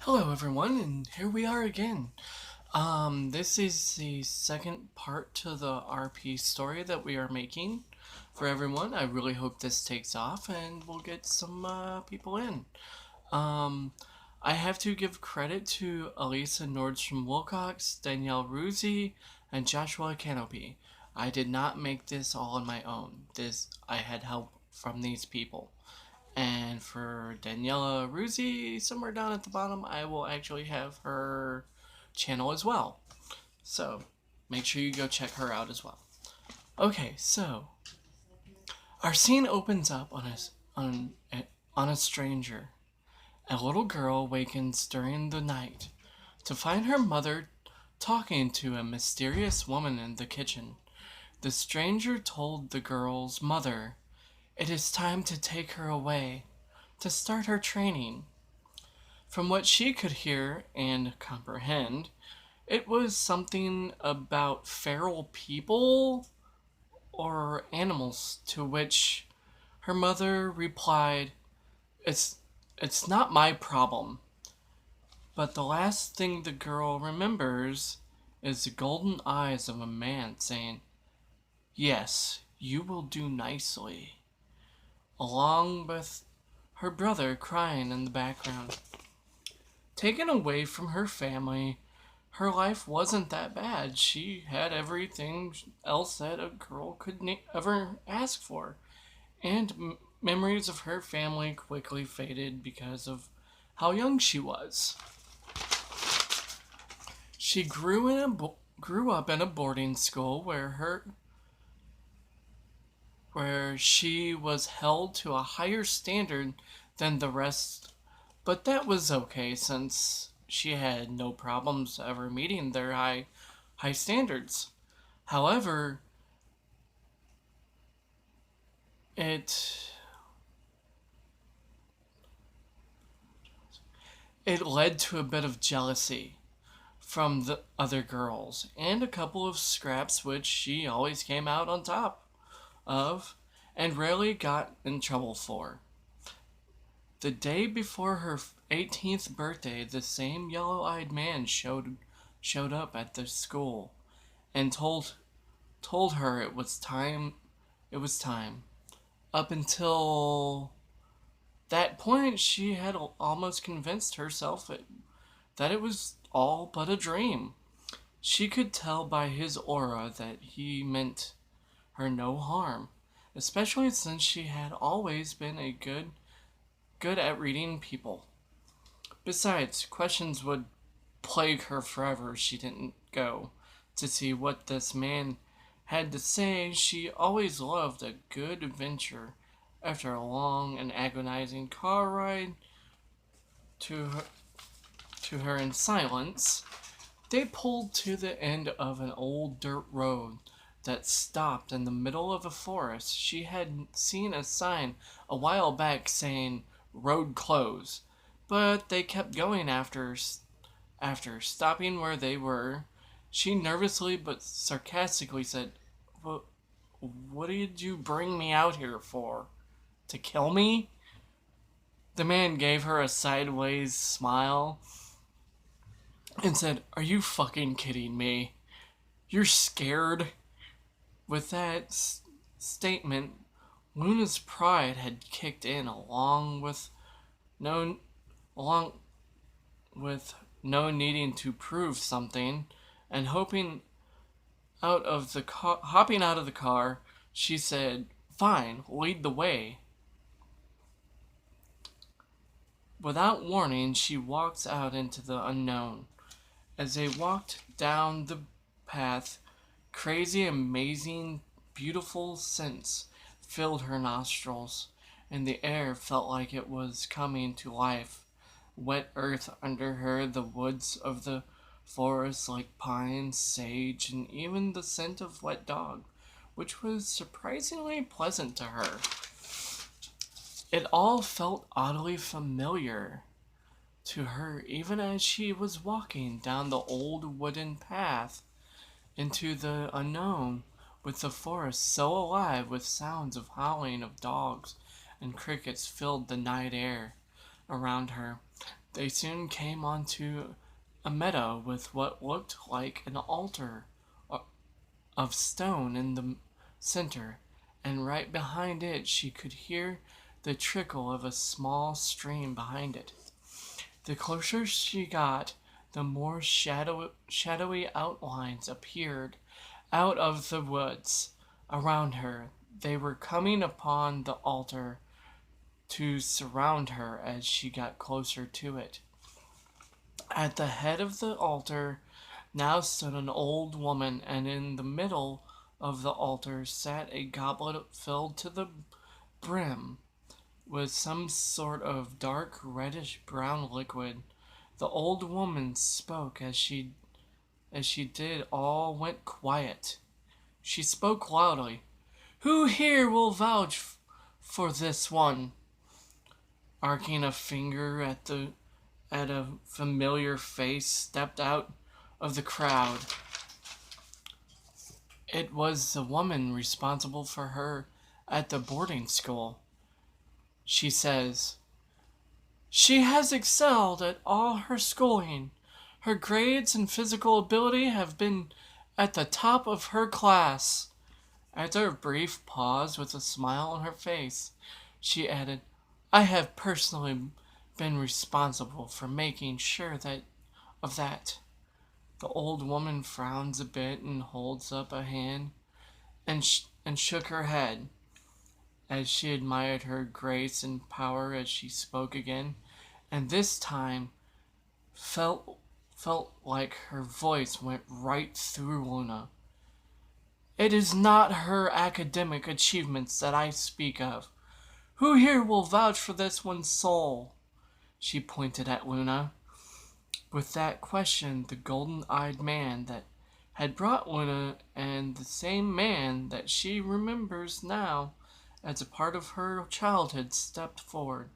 Hello everyone, and here we are again. This is the second part to the RP story that we are making for everyone. I really hope this takes off and we'll get some people in. Um, I have to give credit to Elisa Nordstrom Wilcox, Danielle Ruzzi, and Joshua Canopy. I did not make this all on my own. I had help from these people. And for Daniela Ruzzi, somewhere down at the bottom, I will actually have her channel as well. So make sure you go check her out as well. Okay, so our scene opens up on a stranger. A little girl wakens during the night to find her mother talking to a mysterious woman in the kitchen. The stranger told the girl's mother it is time to take her away to start her training. From what she could hear and comprehend, it was something about feral people or animals, to which her mother replied, It's it's not my problem. But the last thing the girl remembers is the golden eyes of a man saying, Yes, you will do nicely, along with her brother crying in the background. Taken away from her family, her life wasn't that bad. She had everything else that a girl could ever ask for. And memories of her family quickly faded because of how young she was. She grew up in a boarding school where she was held to a higher standard than the rest, but that was okay since she had no problems ever meeting their high standards. However, it it led to a bit of jealousy from the other girls and a couple of scraps which she always came out on top of and rarely got in trouble for. The day before her 18th birthday, the same yellow-eyed man showed up at the school and told her it was time. It was time. Up until that point, she had almost convinced herself that it was all but a dream. She could tell by his aura that he meant her no harm, especially since she had always been good at reading people. Besides, questions would plague her forever if she didn't go to see what this man had to say. She always loved a good adventure. After a long and agonizing car ride to her, to her in silence, they pulled to the end of an old dirt road that stopped in the middle of a forest. She had seen a sign a while back saying road closed, but they kept going after stopping where they were. She nervously but sarcastically said, What did you bring me out here for? To kill me? The man gave her a sideways smile and said, Are you fucking kidding me? You're scared? With that statement, Luna's pride had kicked in no along with no needing to prove something, and hopping out of the car, she said, "Fine, lead the way." Without warning, she walks out into the unknown. As they walked down the path, crazy, amazing, beautiful scents filled her nostrils, and the air felt like it was coming to life. Wet earth under her, the woods of the forest like pine, sage, and even the scent of wet dog, which was surprisingly pleasant to her. It all felt oddly familiar to her even as she was walking down the old wooden path into the unknown, with the forest so alive with sounds of howling of dogs and crickets filled the night air around her. They soon came onto a meadow with what looked like an altar of stone in the center, and right behind it she could hear the trickle of a small stream behind it. The closer she got, the more shadowy outlines appeared out of the woods around her. They were coming upon the altar to surround her as she got closer to it. At the head of the altar now stood an old woman, and in the middle of the altar sat a goblet filled to the brim with some sort of dark reddish brown liquid. The old woman spoke. As she did, all went quiet. She spoke loudly. "Who here will vouch for this one?" Arcing a finger at a familiar face stepped out of the crowd. It was the woman responsible for her at the boarding school. She says, "She has excelled at all her schooling. Her grades and physical ability have been at the top of her class." After a brief pause with a smile on her face, she added, "I have personally been responsible for making sure of that." The old woman frowns a bit and holds up a hand and shook her head as she admired her grace and power as she spoke again, and this time felt like her voice went right through Luna. "It is not her academic achievements that I speak of. Who here will vouch for this one's soul?" She pointed at Luna. With that question, the golden-eyed man that had brought Luna, and the same man that she remembers now as a part of her childhood, stepped forward,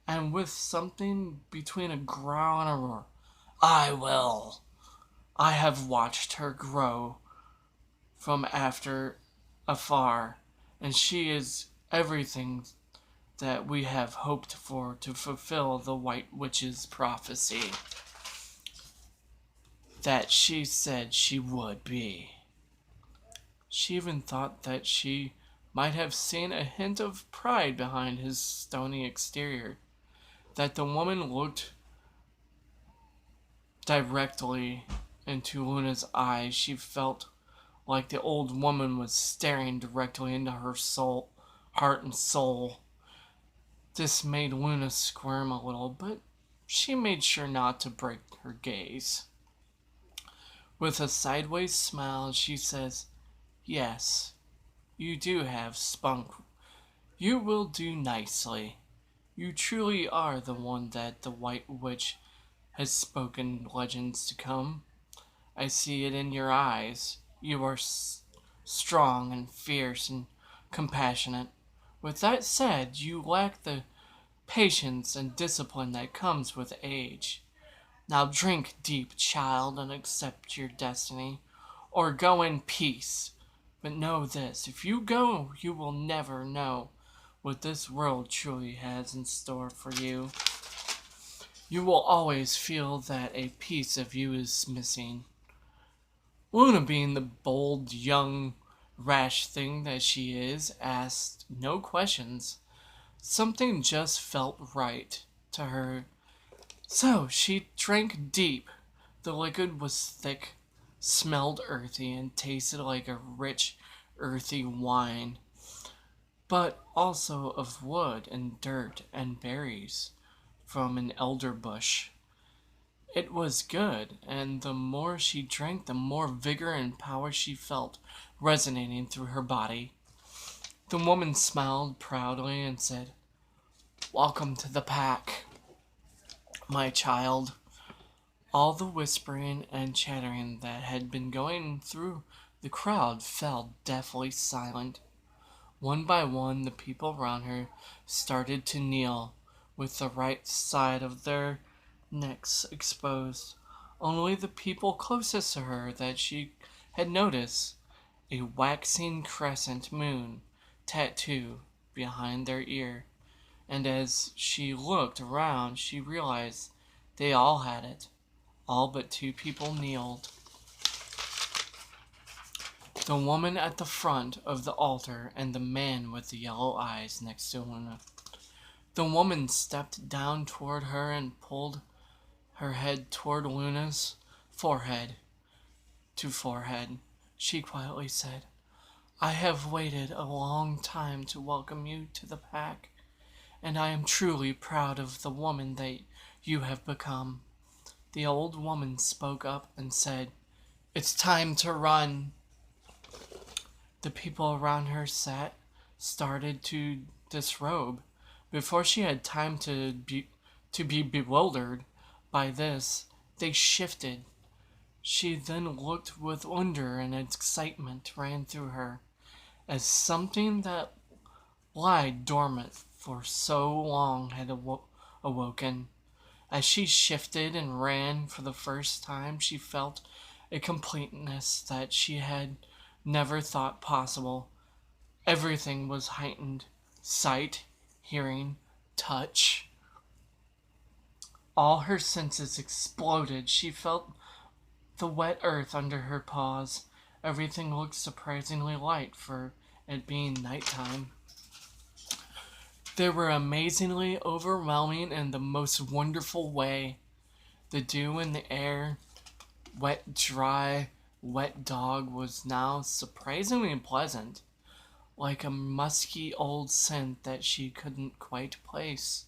and with something between a growl and a roar, "I will. I have watched her grow from afar, and she is everything that we have hoped for to fulfill the White Witch's prophecy that she said she would be." She even thought that she might have seen a hint of pride behind his stony exterior. That the woman looked directly into Luna's eyes. She felt like the old woman was staring directly into her heart and soul. This made Luna squirm a little, but she made sure not to break her gaze. With a sideways smile, she says, "Yes, you do have spunk. You will do nicely. You truly are the one that the White Witch has spoken legends to come. I see it in your eyes. You are strong and fierce and compassionate. With that said, you lack the patience and discipline that comes with age. Now drink deep, child, and accept your destiny, or go in peace. But know this, if you go, you will never know what this world truly has in store for you. You will always feel that a piece of you is missing." Luna, being the bold, young, rash thing that she is, asked no questions. Something just felt right to her. So she drank deep. The liquid was thick, smelled earthy, and tasted like a rich, earthy wine, but also of wood and dirt and berries from an elder bush. It was good, and the more she drank, the more vigor and power she felt resonating through her body. The woman smiled proudly and said, "Welcome to the pack, my child." All the whispering and chattering that had been going through the crowd fell deathly silent. One by one, the people around her started to kneel, with the right side of their necks exposed. Only the people closest to her that she had noticed a waxing crescent moon tattoo behind their ear, and as she looked around, she realized They all had it. All but two people kneeled. The woman at the front of the altar and the man with the yellow eyes next to Luna. The woman stepped down toward her and pulled her head toward Luna's forehead to forehead. She quietly said, "I have waited a long time to welcome you to the pack, and I am truly proud of the woman that you have become." The old woman spoke up and said, "It's time to run." The people around her started to disrobe. Before she had time to be bewildered by this, they shifted. She then looked with wonder, and excitement ran through her, as something that lied dormant for so long had awoken. As she shifted and ran for the first time, she felt a completeness that she had never thought possible. Everything was heightened: sight, hearing, touch. All her senses exploded. She felt the wet earth under her paws. Everything looked surprisingly light for it being nighttime. They were amazingly overwhelming in the most wonderful way. The dew in the air, wet dog, was now surprisingly pleasant, like a musky old scent that she couldn't quite place.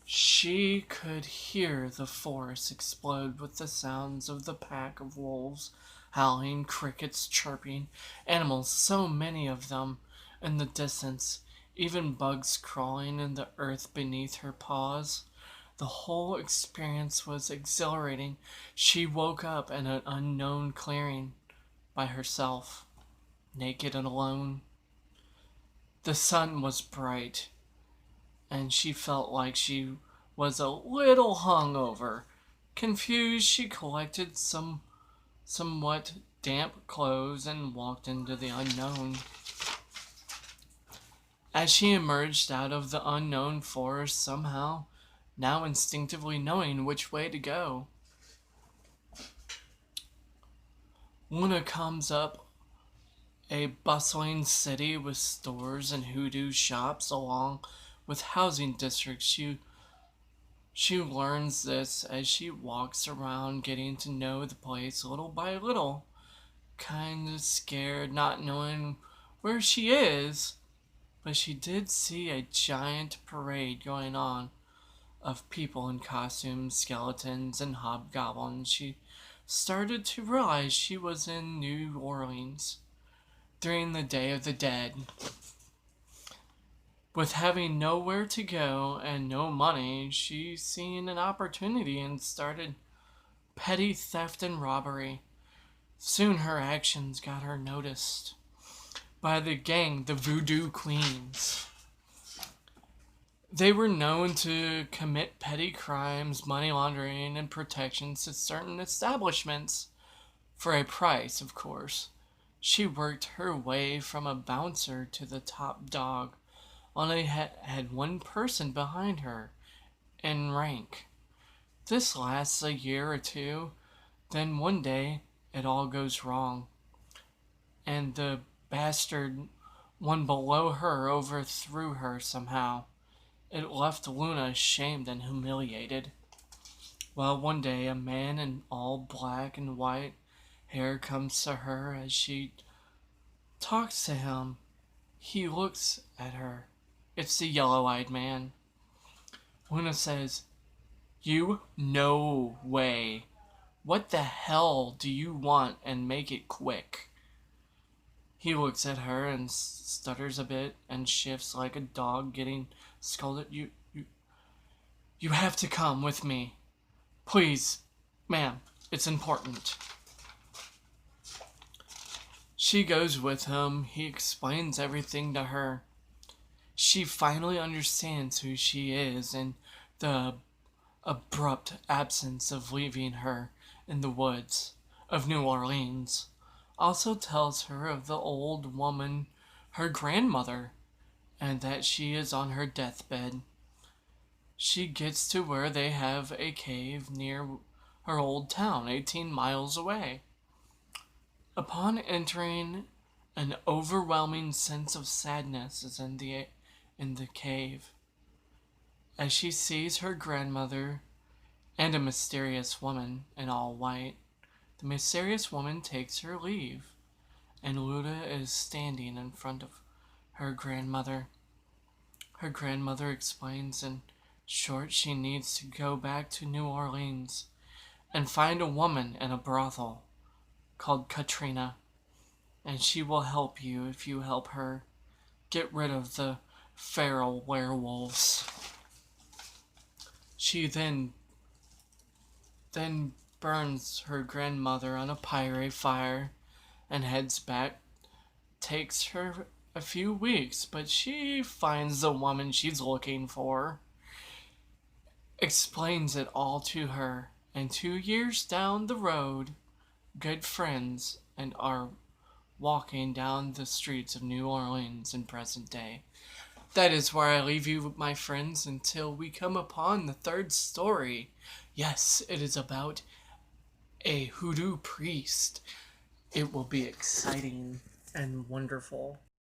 She could hear the forest explode with the sounds of the pack of wolves howling, crickets chirping, animals, so many of them, in the distance, even bugs crawling in the earth beneath her paws. The whole experience was exhilarating. She woke up in an unknown clearing by herself, naked and alone. The sun was bright, and she felt like she was a little hungover. Confused, she collected somewhat damp clothes and walked into the unknown. As she emerged out of the unknown forest, somehow, now instinctively knowing which way to go, Luna comes up a bustling city with stores and hoodoo shops along with housing districts. She learns this as she walks around, getting to know the place little by little, kind of scared, not knowing where she is, but she did see a giant parade going on of people in costumes, skeletons, and hobgoblins. She started to realize she was in New Orleans during the Day of the Dead. With having nowhere to go and no money, she seen an opportunity and started petty theft and robbery. Soon her actions got her noticed by the gang, the Voodoo Queens. They were known to commit petty crimes, money laundering, and protections to certain establishments, for a price, of course. She worked her way from a bouncer to the top dog. Only had one person behind her in rank. This lasts a year or two, then one day it all goes wrong, and the bastard one below her overthrew her somehow. It left Luna shamed and humiliated. Well, one day a man in all black and white hair comes to her as she talks to him. He looks at her. It's the yellow-eyed man. Luna says, "You? No way. What the hell do you want, and make it quick?" He looks at her and stutters a bit and shifts like a dog getting scolded. You have to come with me. Please, ma'am, it's important." She goes with him. He explains everything to her. She finally understands who she is and the abrupt absence of leaving her in the woods of New Orleans. Also tells her of the old woman, her grandmother, and that she is on her deathbed. she gets to where they have a cave near her old town, 18 miles away. Upon entering, an overwhelming sense of sadness is in the cave as she sees her grandmother and a mysterious woman in all white. The mysterious woman takes her leave, and Luda is standing in front of her grandmother. Her grandmother explains in short she needs to go back to New Orleans and find a woman in a brothel called Katrina, and she will help you if you help her get rid of the feral werewolves. She then burns her grandmother on a pyre fire and heads back. Takes her a few weeks, but she finds the woman she's looking for, explains it all to her, and 2 years down the road, good friends and are walking down the streets of New Orleans in present day. That is where I leave you, my friends, until we come upon the third story. Yes, it is about a hoodoo priest. It will be exciting and wonderful.